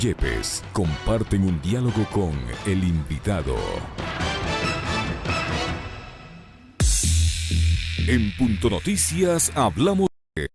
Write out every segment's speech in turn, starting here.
Yepes comparten un diálogo con el invitado. En Punto Noticias hablamos de...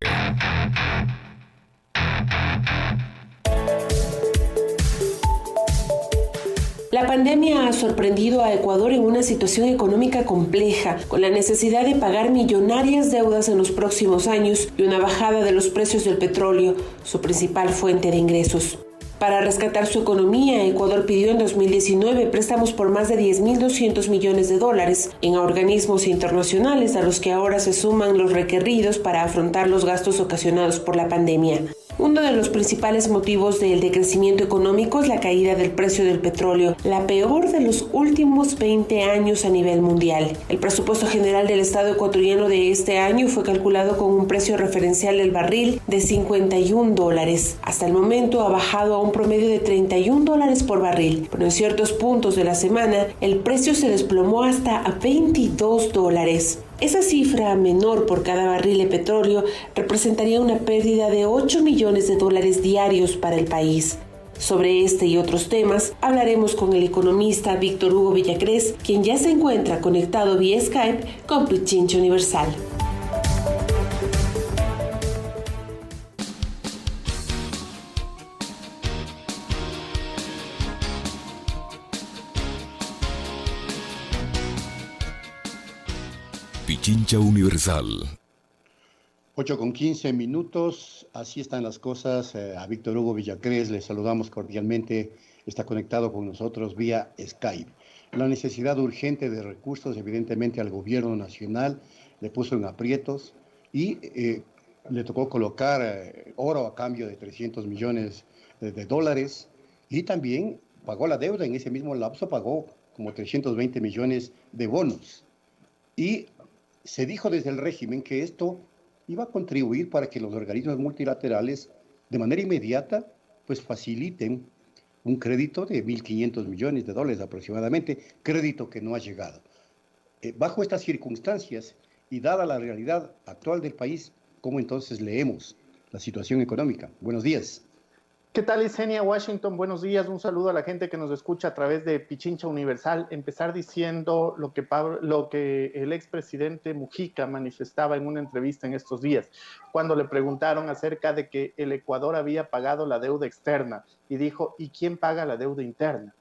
La pandemia ha sorprendido a Ecuador en una situación económica compleja, con la necesidad de pagar millonarias deudas en los próximos años y una bajada de los precios del petróleo, su principal fuente de ingresos. Para rescatar su economía, Ecuador pidió en 2019 préstamos por más de 10.200 millones de dólares en organismos internacionales, a los que ahora se suman los requeridos para afrontar los gastos ocasionados por la pandemia. Uno de los principales motivos del decrecimiento económico es la caída del precio del petróleo, la peor de los últimos 20 años a nivel mundial. El presupuesto general del Estado ecuatoriano de este año fue calculado con un precio referencial del barril de $51. Hasta el momento ha bajado a un promedio de $31 por barril, pero en ciertos puntos de la semana el precio se desplomó hasta a $22. Esa cifra menor por cada barril de petróleo representaría una pérdida de $8 millones diarios para el país. Sobre este y otros temas hablaremos con el economista Víctor Hugo Villacrés, quien ya se encuentra conectado vía Skype con Pichincha Universal. Pichincha Universal. 8:15, así están las cosas. A Víctor Hugo Villacrés le saludamos cordialmente, está conectado con nosotros vía Skype. La necesidad urgente de recursos, evidentemente, al gobierno nacional le puso en aprietos y le tocó colocar oro a cambio de 300 millones de dólares y también pagó la deuda. En ese mismo lapso pagó como 320 millones de bonos. Y se dijo desde el régimen que esto iba a contribuir para que los organismos multilaterales de manera inmediata pues faciliten un crédito de 1.500 millones de dólares aproximadamente, crédito que no ha llegado. Bajo estas circunstancias y dada la realidad actual del país, ¿cómo entonces leemos la situación económica? Buenos días. ¿Qué tal, Isenia Washington? Buenos días, un saludo a la gente que nos escucha a través de Pichincha Universal. Empezar diciendo lo que el expresidente Mujica manifestaba en una entrevista en estos días, cuando le preguntaron acerca de que el Ecuador había pagado la deuda externa y dijo, ¿y quién paga la deuda interna?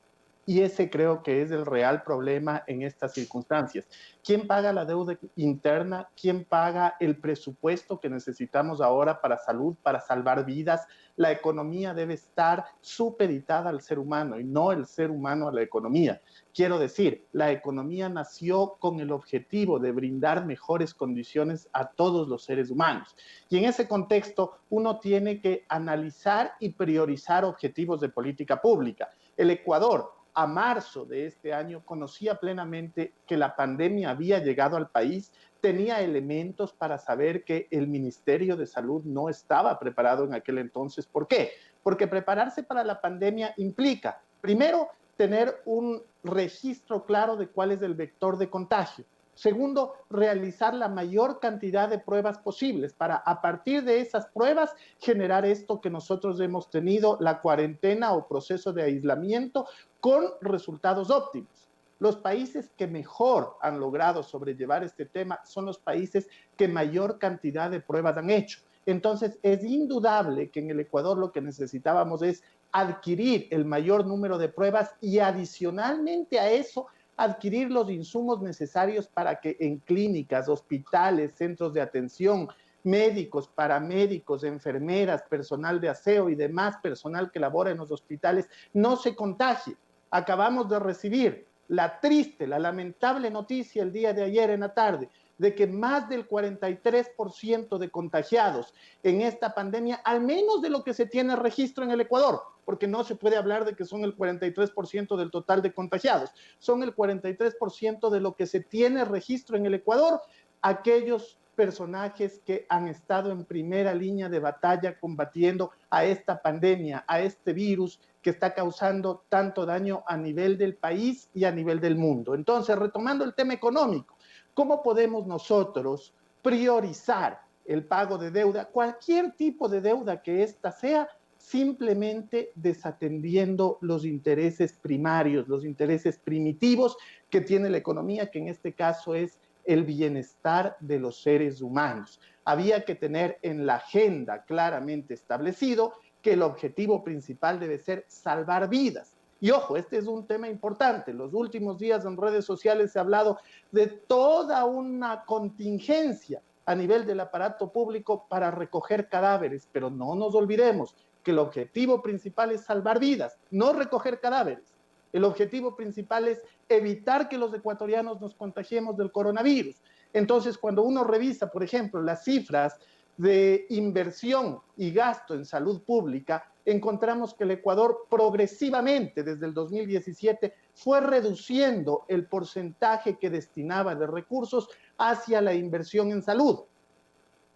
Y ese creo que es el real problema en estas circunstancias. ¿Quién paga la deuda interna? ¿Quién paga el presupuesto que necesitamos ahora para salud, para salvar vidas? La economía debe estar supeditada al ser humano y no el ser humano a la economía. Quiero decir, la economía nació con el objetivo de brindar mejores condiciones a todos los seres humanos. Y en ese contexto, uno tiene que analizar y priorizar objetivos de política pública. El Ecuador, a marzo de este año, conocía plenamente que la pandemia había llegado al país, tenía elementos para saber que el Ministerio de Salud no estaba preparado en aquel entonces. ¿Por qué? Porque prepararse para la pandemia implica, primero, tener un registro claro de cuál es el vector de contagio. Segundo, realizar la mayor cantidad de pruebas posibles para, a partir de esas pruebas, generar esto que nosotros hemos tenido, la cuarentena o proceso de aislamiento con resultados óptimos. Los países que mejor han logrado sobrellevar este tema son los países que mayor cantidad de pruebas han hecho. Entonces, es indudable que en el Ecuador lo que necesitábamos es adquirir el mayor número de pruebas y adicionalmente a eso, adquirir los insumos necesarios para que en clínicas, hospitales, centros de atención, médicos, paramédicos, enfermeras, personal de aseo y demás personal que labora en los hospitales no se contagie. Acabamos de recibir la triste, la lamentable noticia el día de ayer en la tarde de que más del 43% de contagiados en esta pandemia, al menos de lo que se tiene registro en el Ecuador, porque no se puede hablar de que son el 43% del total de contagiados, son el 43% de lo que se tiene registro en el Ecuador, aquellos personajes que han estado en primera línea de batalla combatiendo a esta pandemia, a este virus que está causando tanto daño a nivel del país y a nivel del mundo. Entonces, retomando el tema económico, ¿cómo podemos nosotros priorizar el pago de deuda, cualquier tipo de deuda que ésta sea, simplemente desatendiendo los intereses primarios, los intereses primitivos que tiene la economía, que en este caso es el bienestar de los seres humanos. Había que tener en la agenda claramente establecido que el objetivo principal debe ser salvar vidas. Y ojo, este es un tema importante. Los últimos días en redes sociales se ha hablado de toda una contingencia a nivel del aparato público para recoger cadáveres, pero no nos olvidemos que el objetivo principal es salvar vidas, no recoger cadáveres. El objetivo principal es evitar que los ecuatorianos nos contagiemos del coronavirus. Entonces, cuando uno revisa, por ejemplo, las cifras de inversión y gasto en salud pública, encontramos que el Ecuador progresivamente desde el 2017 fue reduciendo el porcentaje que destinaba de recursos hacia la inversión en salud.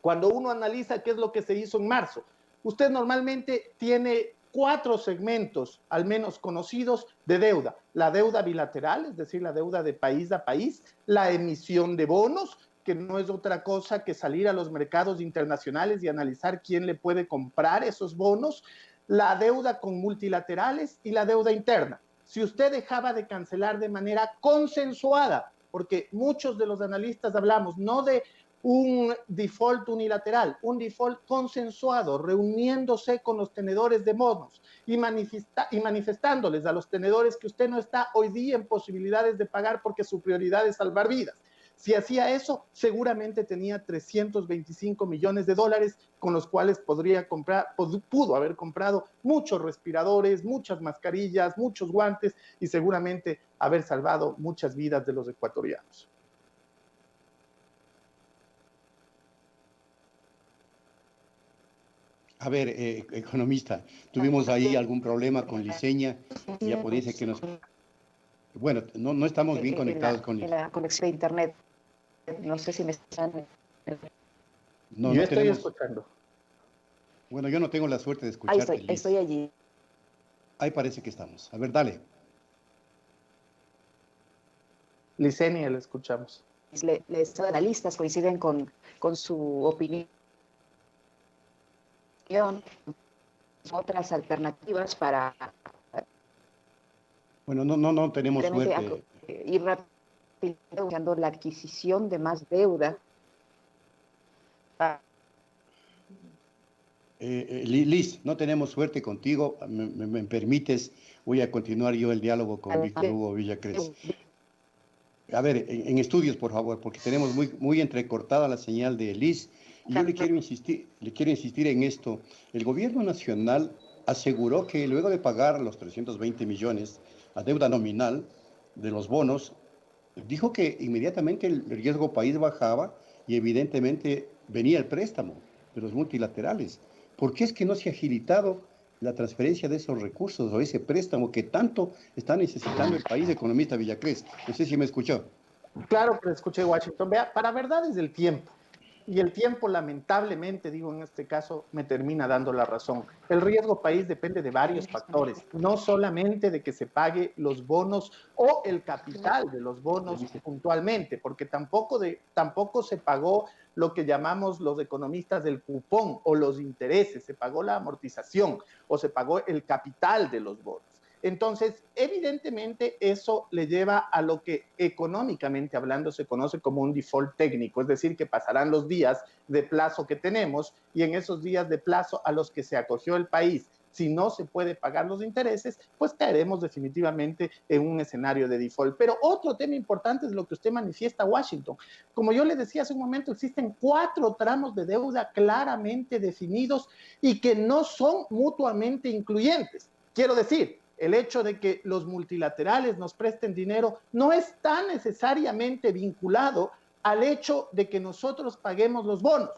Cuando uno analiza qué es lo que se hizo en marzo, usted normalmente tiene 4 segmentos, al menos conocidos, de deuda. La deuda bilateral, es decir, la deuda de país a país, la emisión de bonos, que no es otra cosa que salir a los mercados internacionales y analizar quién le puede comprar esos bonos, la deuda con multilaterales y la deuda interna. Si usted dejaba de cancelar de manera consensuada, porque muchos de los analistas hablamos no de un default unilateral, un default consensuado, reuniéndose con los tenedores de bonos y manifestándoles a los tenedores que usted no está hoy día en posibilidades de pagar porque su prioridad es salvar vidas. Si hacía eso, seguramente tenía 325 millones de dólares con los cuales pudo haber comprado muchos respiradores, muchas mascarillas, muchos guantes y seguramente haber salvado muchas vidas de los ecuatorianos. A ver, economista, tuvimos ahí algún problema con Liceña, y ya puede ser que nos... Bueno, no estamos bien conectados con... En la conexión de internet. No sé si me están... No, yo no estoy tenemos... escuchando. Bueno, yo no tengo la suerte de escucharte. Ahí estoy allí. Ahí parece que estamos. A ver, dale. Licenia, le escuchamos. Los analistas coinciden con su opinión. Otras alternativas para... Bueno, no tenemos suerte. Ir rápido la adquisición de más deuda. Liz, no tenemos suerte contigo. ¿Me permites? Voy a continuar yo el diálogo con Víctor Hugo Villacrés. A ver, en estudios, por favor, porque tenemos muy entrecortada la señal de Liz. Y yo le quiero insistir en esto. El gobierno nacional aseguró que luego de pagar los 320 millones a deuda nominal de los bonos, dijo que inmediatamente el riesgo país bajaba y evidentemente venía el préstamo de los multilaterales. ¿Por qué es que no se ha agilitado la transferencia de esos recursos o ese préstamo que tanto está necesitando el país, economista Villacrés? No sé si me escuchó. Claro que escuché, Washington. Vea, para verdad es el tiempo. Y el tiempo, lamentablemente, digo en este caso, me termina dando la razón. El riesgo país depende de varios factores, no solamente de que se pague los bonos o el capital de los bonos puntualmente, porque tampoco se pagó lo que llamamos los economistas del cupón o los intereses, se pagó la amortización o se pagó el capital de los bonos. Entonces, evidentemente, eso le lleva a lo que económicamente hablando se conoce como un default técnico, es decir, que pasarán los días de plazo que tenemos y en esos días de plazo a los que se acogió el país, si no se puede pagar los intereses, pues caeremos definitivamente en un escenario de default. Pero otro tema importante es lo que usted manifiesta, Washington. Como yo le decía hace un momento, existen 4 tramos de deuda claramente definidos y que no son mutuamente incluyentes. Quiero decir, el hecho de que los multilaterales nos presten dinero no está necesariamente vinculado al hecho de que nosotros paguemos los bonos.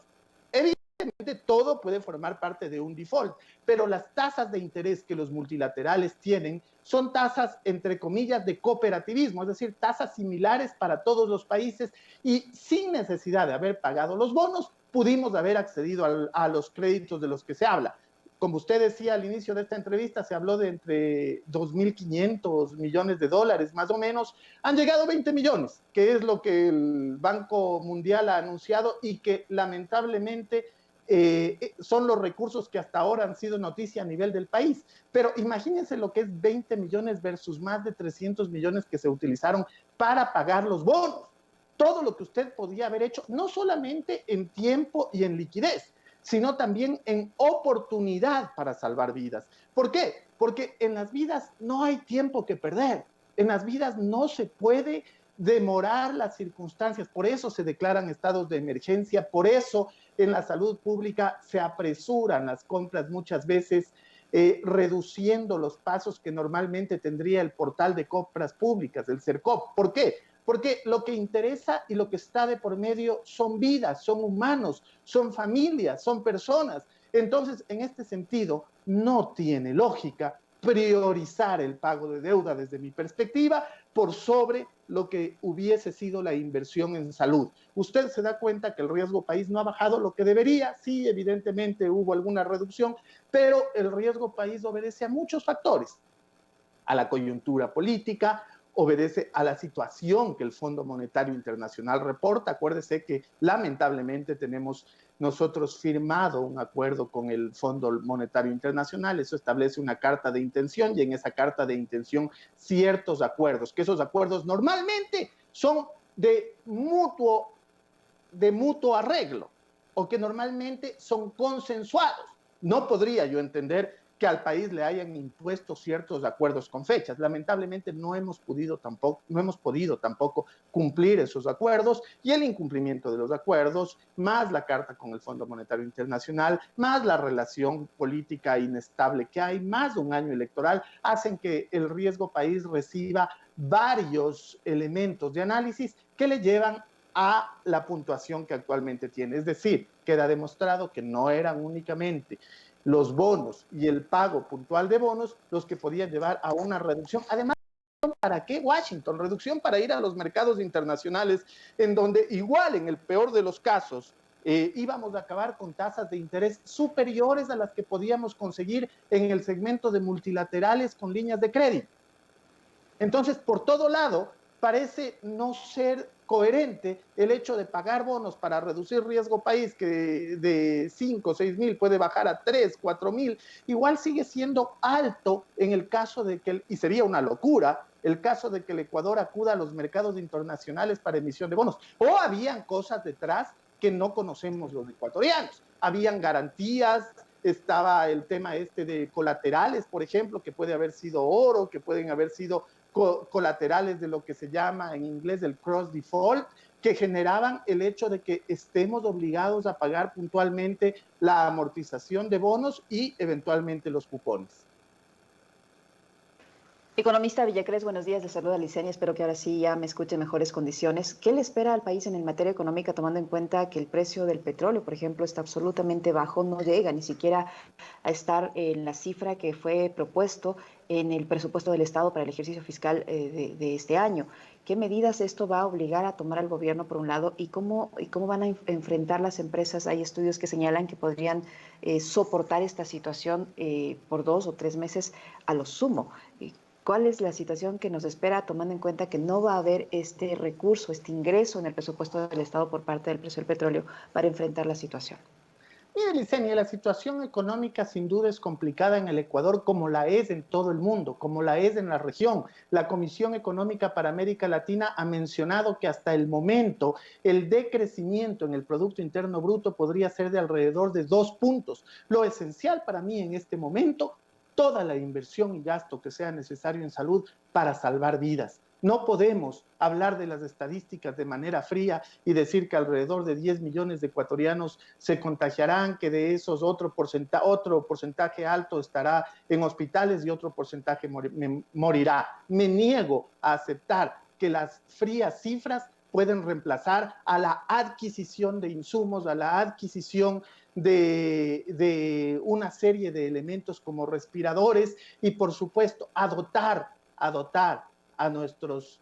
Evidentemente, todo puede formar parte de un default, pero las tasas de interés que los multilaterales tienen son tasas, entre comillas, de cooperativismo, es decir, tasas similares para todos los países y sin necesidad de haber pagado los bonos, pudimos haber accedido a los créditos de los que se habla. Como usted decía al inicio de esta entrevista, se habló de entre 2.500 millones de dólares, más o menos. Han llegado 20 millones, que es lo que el Banco Mundial ha anunciado y que lamentablemente son los recursos que hasta ahora han sido noticia a nivel del país. Pero imagínense lo que es 20 millones versus más de 300 millones que se utilizaron para pagar los bonos. Todo lo que usted podía haber hecho, no solamente en tiempo y en liquidez, sino también en oportunidad para salvar vidas. ¿Por qué? Porque en las vidas no hay tiempo que perder. En las vidas no se puede demorar las circunstancias. Por eso se declaran estados de emergencia, por eso en la salud pública se apresuran las compras muchas veces, reduciendo los pasos que normalmente tendría el portal de compras públicas, el CERCOP. ¿Por qué? Porque lo que interesa y lo que está de por medio son vidas, son humanos, son familias, son personas. Entonces, en este sentido, no tiene lógica priorizar el pago de deuda desde mi perspectiva por sobre lo que hubiese sido la inversión en salud. Usted se da cuenta que el riesgo país no ha bajado lo que debería. Sí, evidentemente hubo alguna reducción, pero el riesgo país obedece a muchos factores, a la coyuntura política, obedece a la situación que el Fondo Monetario Internacional reporta. Acuérdese que lamentablemente tenemos nosotros firmado un acuerdo con el Fondo Monetario Internacional. Eso establece una carta de intención y en esa carta de intención ciertos acuerdos, que esos acuerdos normalmente son de mutuo arreglo o que normalmente son consensuados. No podría yo entender que al país le hayan impuesto ciertos acuerdos con fechas. Lamentablemente no hemos podido tampoco cumplir esos acuerdos, y el incumplimiento de los acuerdos, más la carta con el Fondo Monetario Internacional, más la relación política inestable que hay, más un año electoral, hacen que el riesgo país reciba varios elementos de análisis que le llevan a la puntuación que actualmente tiene. Es decir, queda demostrado que no eran únicamente los bonos y el pago puntual de bonos los que podían llevar a una reducción. Además, ¿para qué Washington? Reducción para ir a los mercados internacionales, en donde igual en el peor de los casos íbamos a acabar con tasas de interés superiores a las que podíamos conseguir en el segmento de multilaterales con líneas de crédito. Entonces, por todo lado, parece no ser coherente el hecho de pagar bonos para reducir riesgo país, que de 5 o 6 mil puede bajar a 3, 4 mil, igual sigue siendo alto en el caso de que, y sería una locura, el caso de que el Ecuador acuda a los mercados internacionales para emisión de bonos. O habían cosas detrás que no conocemos los ecuatorianos. Habían garantías, estaba el tema de colaterales, por ejemplo, que puede haber sido oro, que pueden haber sido colaterales de lo que se llama en inglés el cross default, que generaban el hecho de que estemos obligados a pagar puntualmente la amortización de bonos y eventualmente los cupones. Economista Villacrés, buenos días, les saluda Licenia, espero que ahora sí ya me escuche en mejores condiciones. ¿Qué le espera al país en materia económica, tomando en cuenta que el precio del petróleo, por ejemplo, está absolutamente bajo, no llega ni siquiera a estar en la cifra que fue propuesto en el presupuesto del Estado para el ejercicio fiscal de este año? ¿Qué medidas esto va a obligar a tomar al gobierno, por un lado, y cómo van a enfrentar las empresas? Hay estudios que señalan que podrían soportar esta situación por 2 o 3 meses a lo sumo. ¿Cuál es la situación que nos espera, tomando en cuenta que no va a haber este recurso, este ingreso en el presupuesto del Estado por parte del precio del petróleo para enfrentar la situación? Mire, Licenia, la situación económica sin duda es complicada en el Ecuador, como la es en todo el mundo, como la es en la región. La Comisión Económica para América Latina ha mencionado que hasta el momento el decrecimiento en el Producto Interno Bruto podría ser de alrededor de 2 puntos. Lo esencial para mí en este momento, toda la inversión y gasto que sea necesario en salud para salvar vidas. No podemos hablar de las estadísticas de manera fría y decir que alrededor de 10 millones de ecuatorianos se contagiarán, que de esos otro porcentaje alto estará en hospitales y otro porcentaje morirá. Me niego a aceptar que las frías cifras pueden reemplazar a la adquisición de insumos, a la adquisición de una serie de elementos como respiradores y, por supuesto, a dotar a nuestros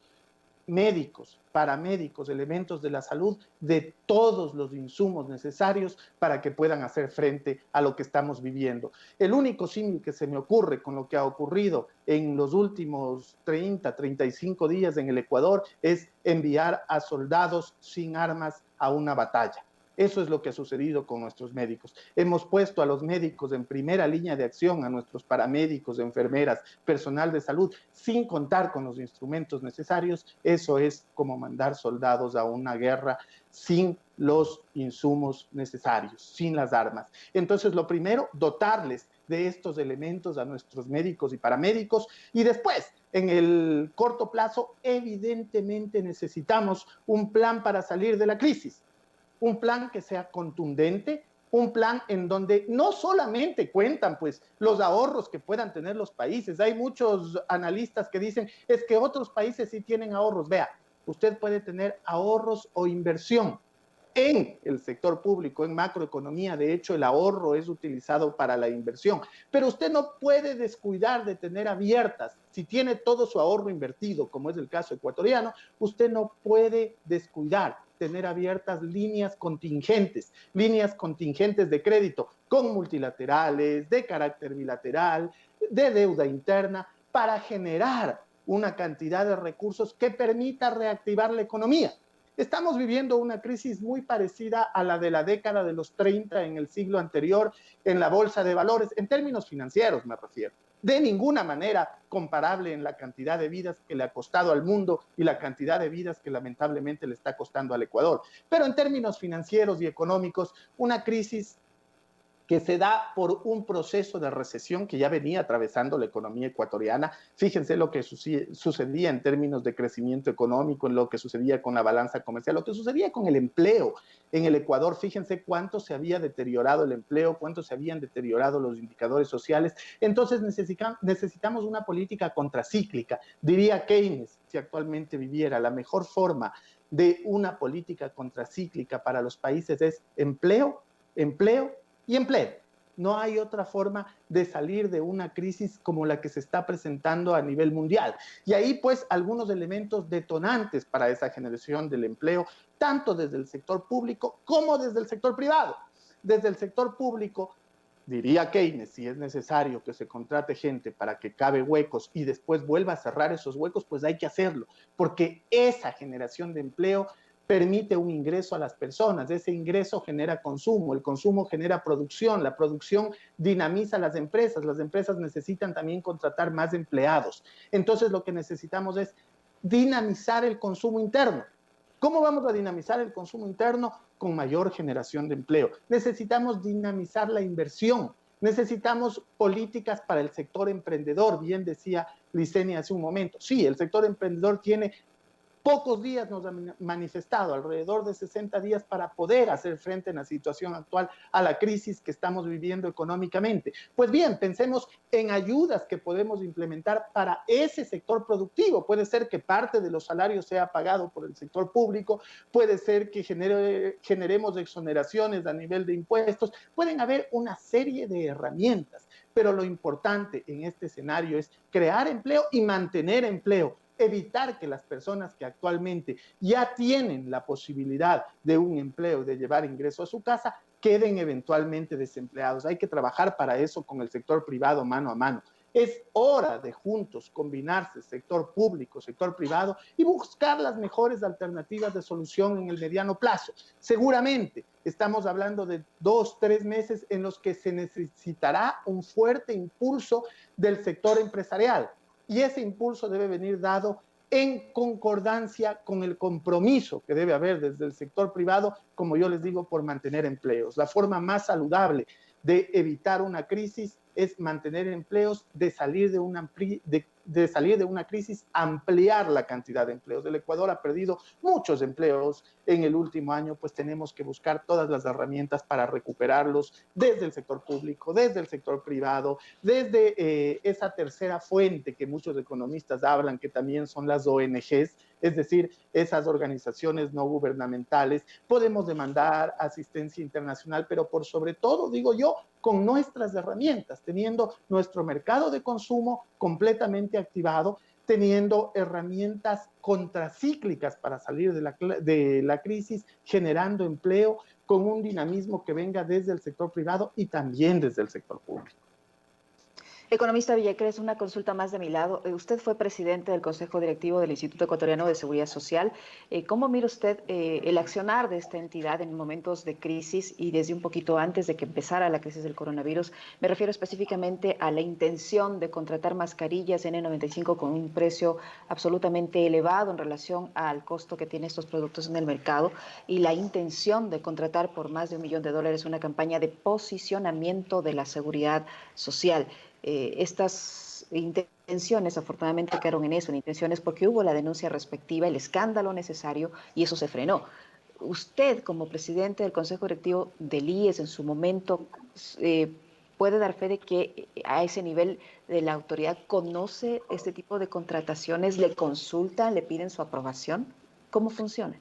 médicos, paramédicos, elementos de la salud, de todos los insumos necesarios para que puedan hacer frente a lo que estamos viviendo. El único símil que se me ocurre con lo que ha ocurrido en los últimos 30, 35 días en el Ecuador es enviar a soldados sin armas a una batalla. Eso es lo que ha sucedido con nuestros médicos. Hemos puesto a los médicos en primera línea de acción, a nuestros paramédicos, enfermeras, personal de salud, sin contar con los instrumentos necesarios. Eso es como mandar soldados a una guerra sin los insumos necesarios, sin las armas. Entonces, lo primero, dotarles de estos elementos a nuestros médicos y paramédicos, y después, en el corto plazo, evidentemente necesitamos un plan para salir de la crisis, un plan que sea contundente, un plan en donde no solamente cuentan pues los ahorros que puedan tener los países. Hay muchos analistas que dicen, es que otros países sí tienen ahorros. Vea, usted puede tener ahorros o inversión en el sector público, en macroeconomía. De hecho, el ahorro es utilizado para la inversión, pero usted no puede descuidar de tener abiertas, si tiene todo su ahorro invertido, como es el caso ecuatoriano, usted no puede descuidar tener abiertas líneas contingentes de crédito con multilaterales, de carácter bilateral, de deuda interna, para generar una cantidad de recursos que permita reactivar la economía. Estamos viviendo una crisis muy parecida a la de la década de los 30 en el siglo anterior en la bolsa de valores, en términos financieros me refiero. De ninguna manera comparable en la cantidad de vidas que le ha costado al mundo y la cantidad de vidas que lamentablemente le está costando al Ecuador. Pero en términos financieros y económicos, una crisis que se da por un proceso de recesión que ya venía atravesando la economía ecuatoriana. Fíjense lo que sucedía en términos de crecimiento económico, en lo que sucedía con la balanza comercial, lo que sucedía con el empleo en el Ecuador. Fíjense cuánto se había deteriorado el empleo, cuánto se habían deteriorado los indicadores sociales. Entonces necesitamos una política contracíclica. Diría Keynes, si actualmente viviera, la mejor forma de una política contracíclica para los países es empleo, empleo y empleo. No hay otra forma de salir de una crisis como la que se está presentando a nivel mundial. Y ahí pues algunos elementos detonantes para esa generación del empleo, tanto desde el sector público como desde el sector privado. Desde el sector público, diría Keynes, si es necesario que se contrate gente para que cabe huecos y después vuelva a cerrar esos huecos, pues hay que hacerlo, porque esa generación de empleo permite un ingreso a las personas, ese ingreso genera consumo, el consumo genera producción, la producción dinamiza las empresas necesitan también contratar más empleados. Entonces lo que necesitamos es dinamizar el consumo interno. ¿Cómo vamos a dinamizar el consumo interno? Con mayor generación de empleo. Necesitamos dinamizar la inversión. Necesitamos políticas para el sector emprendedor. Bien decía Licenia hace un momento. Sí, el sector emprendedor tiene pocos días, nos han manifestado, alrededor de 60 días para poder hacer frente en la situación actual a la crisis que estamos viviendo económicamente. Pues bien, pensemos en ayudas que podemos implementar para ese sector productivo. Puede ser que parte de los salarios sea pagado por el sector público, puede ser que generemos exoneraciones a nivel de impuestos, pueden haber una serie de herramientas, pero lo importante en este escenario es crear empleo y mantener empleo, evitar que las personas que actualmente ya tienen la posibilidad de un empleo, de llevar ingreso a su casa, queden eventualmente desempleados. Hay que trabajar para eso con el sector privado mano a mano. Es hora de juntos combinarse sector público, sector privado y buscar las mejores alternativas de solución en el mediano plazo. Seguramente estamos hablando de 2-3 meses en los que se necesitará un fuerte impulso del sector empresarial. Y ese impulso debe venir dado en concordancia con el compromiso que debe haber desde el sector privado, como yo les digo, por mantener empleos. La forma más saludable de evitar una crisis es mantener empleos, de salir de una crisis, ampliar la cantidad de empleos. El Ecuador ha perdido muchos empleos en el último año, pues tenemos que buscar todas las herramientas para recuperarlos desde el sector público, desde el sector privado, desde esa tercera fuente que muchos economistas hablan, que también son las ONGs, es decir, esas organizaciones no gubernamentales. Podemos demandar asistencia internacional, pero por sobre todo, digo yo, con nuestras herramientas, teniendo nuestro mercado de consumo completamente activado, teniendo herramientas contracíclicas para salir de la crisis, generando empleo con un dinamismo que venga desde el sector privado y también desde el sector público. Economista Villacrés, una consulta más de mi lado. Usted fue presidente del Consejo Directivo del Instituto Ecuatoriano de Seguridad Social. ¿Cómo mira usted el accionar de esta entidad en momentos de crisis y desde un poquito antes de que empezara la crisis del coronavirus? Me refiero específicamente a la intención de contratar mascarillas N95 con un precio absolutamente elevado en relación al costo que tienen estos productos en el mercado y la intención de contratar por más de $1 millón una campaña de posicionamiento de la seguridad social. Estas intenciones afortunadamente quedaron en eso, en intenciones, porque hubo la denuncia respectiva, el escándalo necesario y eso se frenó. Usted, como presidente del Consejo Directivo del IES en su momento, puede dar fe de que a ese nivel de la autoridad conoce este tipo de contrataciones, le consultan, le piden su aprobación. ¿Cómo funciona?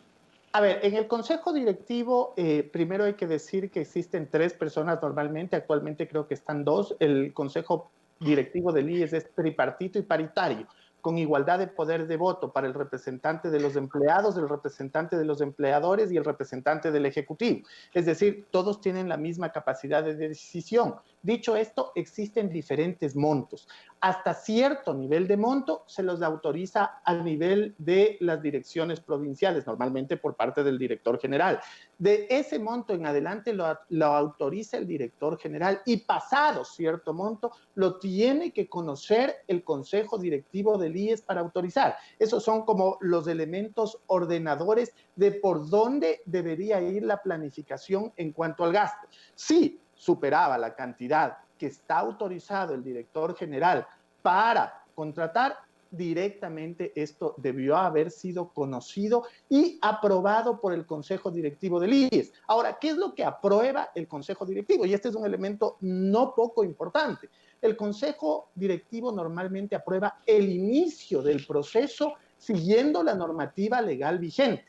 A ver, en el consejo directivo, primero hay que decir que existen 3 personas normalmente, actualmente creo que están 2. El consejo directivo del IES es tripartito y paritario, con igualdad de poder de voto para el representante de los empleados, el representante de los empleadores y el representante del ejecutivo. Es decir, todos tienen la misma capacidad de decisión. Dicho esto, existen diferentes montos. Hasta cierto nivel de monto se los autoriza al nivel de las direcciones provinciales, normalmente por parte del director general. De ese monto en adelante lo autoriza el director general y pasado cierto monto lo tiene que conocer el consejo directivo del IES para autorizar. Esos son como los elementos ordenadores de por dónde debería ir la planificación en cuanto al gasto. Sí, superaba la cantidad que está autorizado el director general para contratar, directamente esto debió haber sido conocido y aprobado por el Consejo Directivo del IES. Ahora, ¿qué es lo que aprueba el Consejo Directivo? Y este es un elemento no poco importante. El Consejo Directivo normalmente aprueba el inicio del proceso siguiendo la normativa legal vigente.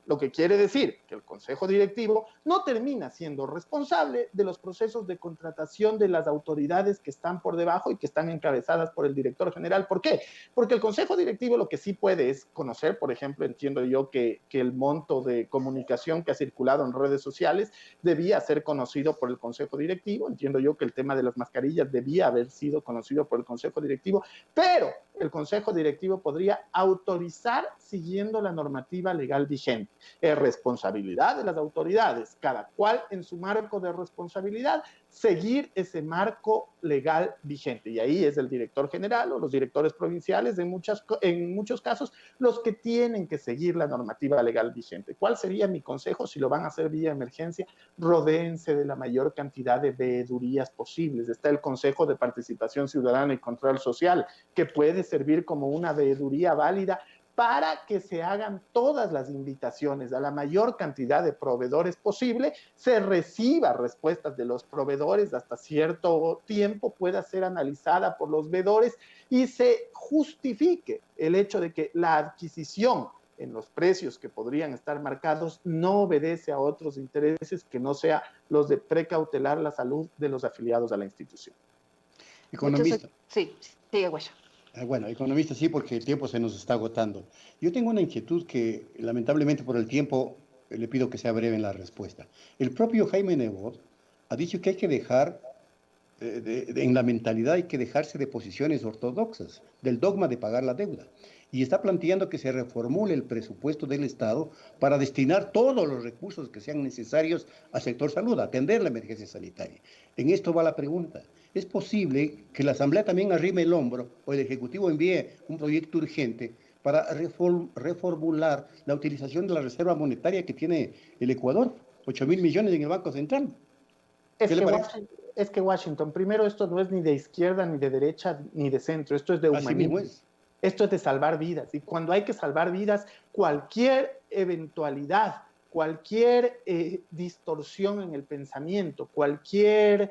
Lo que quiere decir que el Consejo Directivo no termina siendo responsable de los procesos de contratación de las autoridades que están por debajo y que están encabezadas por el director general. ¿Por qué? Porque el Consejo Directivo lo que sí puede es conocer, por ejemplo, entiendo yo que el monto de comunicación que ha circulado en redes sociales debía ser conocido por el Consejo Directivo. Entiendo yo que el tema de las mascarillas debía haber sido conocido por el Consejo Directivo, pero el Consejo Directivo podría autorizar siguiendo la normativa legal vigente. Es responsabilidad de las autoridades, cada cual en su marco de responsabilidad, seguir ese marco legal vigente. Y ahí es el director general o los directores provinciales, en muchos casos, los que tienen que seguir la normativa legal vigente. ¿Cuál sería mi consejo si lo van a hacer vía emergencia? Rodéense de la mayor cantidad de veedurías posibles. Está el Consejo de Participación Ciudadana y Control Social, que puede servir como una veeduría válida para que se hagan todas las invitaciones a la mayor cantidad de proveedores posible, se reciba respuestas de los proveedores hasta cierto tiempo, pueda ser analizada por los veedores y se justifique el hecho de que la adquisición en los precios que podrían estar marcados no obedece a otros intereses que no sea los de precautelar la salud de los afiliados a la institución. Economista. Sí, sigue, Guayo. Bueno, economista sí, porque el tiempo se nos está agotando. Yo tengo una inquietud que, lamentablemente por el tiempo, le pido que sea breve en la respuesta. El propio Jaime Nebot ha dicho que hay que dejar, en la mentalidad hay que dejarse de posiciones ortodoxas, del dogma de pagar la deuda. Y está planteando que se reformule el presupuesto del Estado para destinar todos los recursos que sean necesarios al sector salud, a atender la emergencia sanitaria. En esto va la pregunta. ¿Es posible que la Asamblea también arrime el hombro o el Ejecutivo envíe un proyecto urgente para reformular la utilización de la reserva monetaria que tiene el Ecuador? 8.000 millones en el Banco Central. ¿Qué le parece? Es que Washington, primero, esto no es ni de izquierda, ni de derecha, ni de centro, esto es de humanismo. Así mismo es. Esto es de salvar vidas. Y cuando hay que salvar vidas, cualquier eventualidad, cualquier distorsión en el pensamiento, cualquier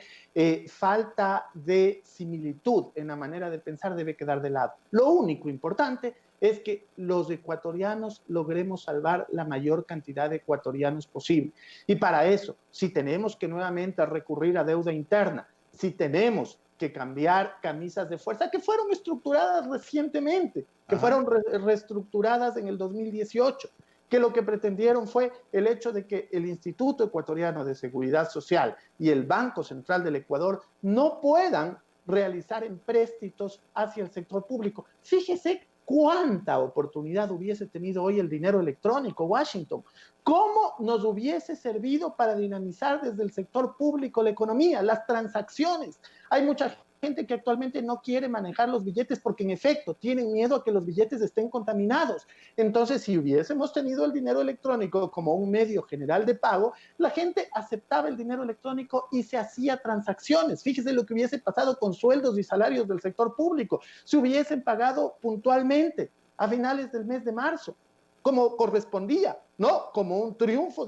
falta de similitud en la manera de pensar debe quedar de lado. Lo único importante es que los ecuatorianos logremos salvar la mayor cantidad de ecuatorianos posible. Y para eso, si tenemos que nuevamente recurrir a deuda interna, si tenemos que cambiar camisas de fuerza que fueron estructuradas recientemente, que fueron reestructuradas en el 2018, que lo que pretendieron fue el hecho de que el Instituto Ecuatoriano de Seguridad Social y el Banco Central del Ecuador no puedan realizar empréstitos hacia el sector público. Fíjese cuánta oportunidad hubiese tenido hoy el dinero electrónico, Washington. ¿Cómo nos hubiese servido para dinamizar desde el sector público la economía, las transacciones? Hay mucha gente que actualmente no quiere manejar los billetes porque en efecto tienen miedo a que los billetes estén contaminados. Entonces, si hubiésemos tenido el dinero electrónico como un medio general de pago, la gente aceptaba el dinero electrónico y se hacía transacciones. Fíjese lo que hubiese pasado con sueldos y salarios del sector público. Se hubiesen pagado puntualmente a finales del mes de marzo, como correspondía, ¿no? Como un triunfo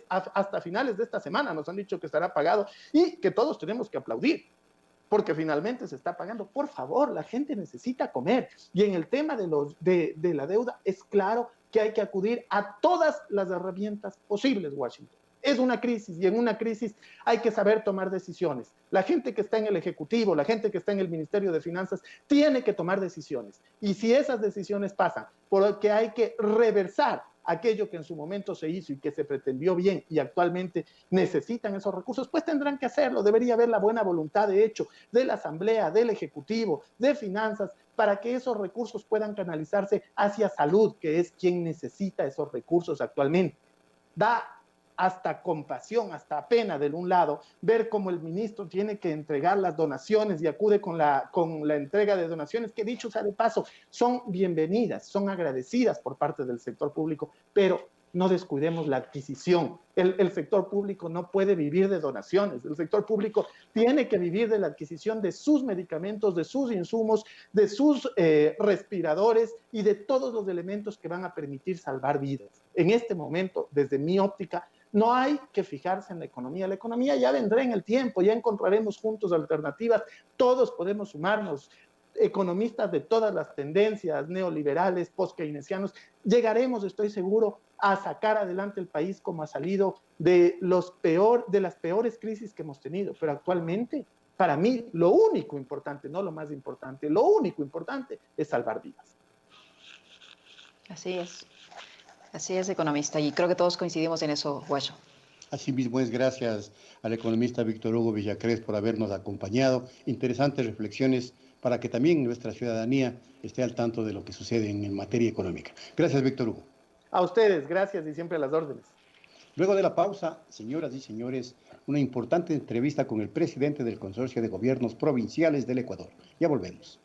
hasta finales de esta semana. Nos han dicho que estará pagado y que todos tenemos que aplaudir, porque finalmente se está pagando. Por favor, la gente necesita comer. Y en el tema de la deuda, es claro que hay que acudir a todas las herramientas posibles, Washington. Es una crisis y en una crisis hay que saber tomar decisiones. La gente que está en el Ejecutivo, la gente que está en el Ministerio de Finanzas, tiene que tomar decisiones. Y si esas decisiones pasan porque hay que reversar aquello que en su momento se hizo y que se pretendió bien y actualmente necesitan esos recursos, pues tendrán que hacerlo. Debería haber la buena voluntad, de hecho, de la Asamblea, del Ejecutivo, de Finanzas, para que esos recursos puedan canalizarse hacia salud, que es quien necesita esos recursos actualmente. Da hasta compasión, hasta pena de un lado, ver cómo el ministro tiene que entregar las donaciones y acude con la entrega de donaciones, que dicho sea de paso, son bienvenidas, son agradecidas por parte del sector público, pero no descuidemos la adquisición. El sector público no puede vivir de donaciones, el sector público tiene que vivir de la adquisición de sus medicamentos, de sus insumos, de sus respiradores y de todos los elementos que van a permitir salvar vidas. En este momento, desde mi óptica, no hay que fijarse en la economía ya vendrá en el tiempo, ya encontraremos juntos alternativas, todos podemos sumarnos, economistas de todas las tendencias, neoliberales, post-keynesianos, llegaremos, estoy seguro, a sacar adelante el país como ha salido de las peores crisis que hemos tenido, pero actualmente, para mí, lo único importante, no lo más importante, lo único importante es salvar vidas. Así es, economista, y creo que todos coincidimos en eso, Guacho. Asimismo es gracias al economista Víctor Hugo Villacrés por habernos acompañado. Interesantes reflexiones para que también nuestra ciudadanía esté al tanto de lo que sucede en materia económica. Gracias, Víctor Hugo. A ustedes, gracias y siempre a las órdenes. Luego de la pausa, señoras y señores, una importante entrevista con el presidente del Consorcio de Gobiernos Provinciales del Ecuador. Ya volvemos.